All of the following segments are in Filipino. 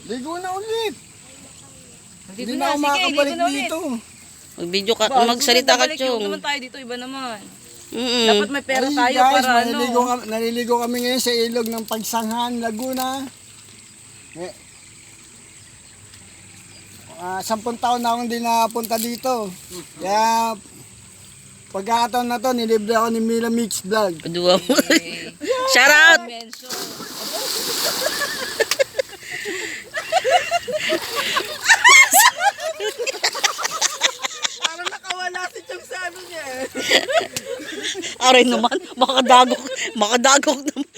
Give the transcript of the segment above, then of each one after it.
Ligo na ulit. Dito Hindi na, na ako sige, makakabalik dito na ulit. dito. Mag-video ka, magsalita ka, Yung Chong. naman tayo dito, iba naman. Mm-mm. Dapat may pera Ay, tayo guys, para ano. naliligo kami ngayon sa ilog ng Pagsanghan, Laguna. 10 taon na akong hindi napunta dito. Kaya pagkakataon na to, nilibre ako ni Mila Mix Vlog. Padua mo. Shout out! Menso. Parang nakawala si Chong sa ano niya. Aray naman, makadagok naman.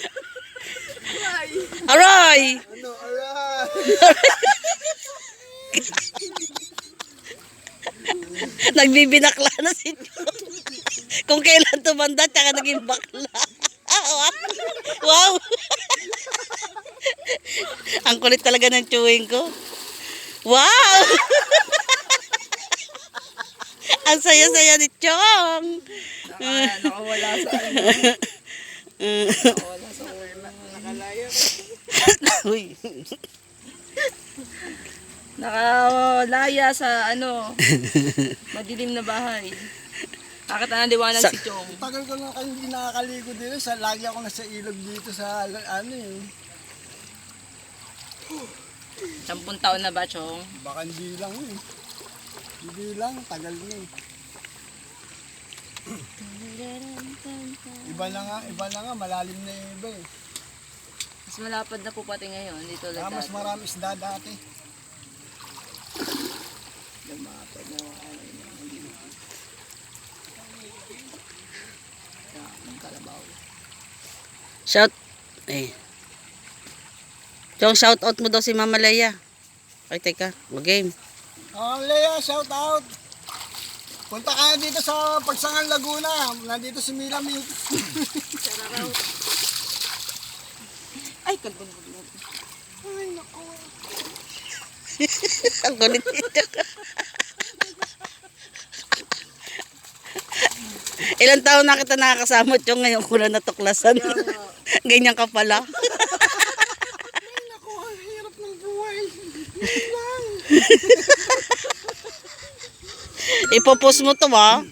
Aray! Ano, alright. Nagbibinakla na si Chong. Kung kailan tumanda, tsaka naging bakla. Wow! Ang kulit talaga ng chewing ko. Wow! Ang saya-saya ni Chong. Nakawala sa ano. Nakawala sa ulo. Nakalaya. Uy. Nakalaya sa ano. Madilim na bahay. Bakit ang liwanag si Chong? Tagal ko lang kayo hindi nakakaligo dito. Lagi ako nasa ilog dito sa ano eh. 10 taon na ba, Chong? Baka hindi lang eh. Hindi lang, tagal na eh. Iba na nga, malalim na yung iba eh. Mas malapad na po pati ngayon. Dito Kaya lang mas marami isda dati. Lumapad na ako. Ang kalabaw. Shout. Eh. Chong, shout out mo daw si Mama Leia. Ay, teka. Mag-game. Oh, Lea, shout out. Punta ka na dito sa Pagsangan, Laguna. Nandito si Mila Mix. Ay, kalbon. Ay, naku. Ang kulit nito. Ilang taon na kita nakakasama, Chong, ngayon ko na natuklasan. Ganyan ka pala. Ay, naku, ang hirap ng buhay. Lang. Ipopost mo to, ha?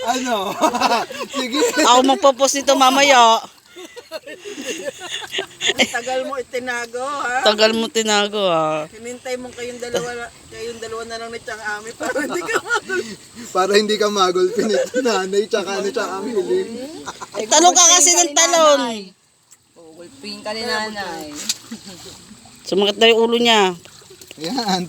Ano? Sige. Ako magpopost nito mamaya. Tagal mo itinago, ha? Tagal mo tinago, ha? Hinintay mo kayong dalawa na lang ni Chang Ami para hindi ka magul. Para hindi ka magulpin ito, nanay, tsaka Mili. Talong ka kasi ng talon. Gulpin ka ni nanay. Sumakit na yung ulo niya. Ayan.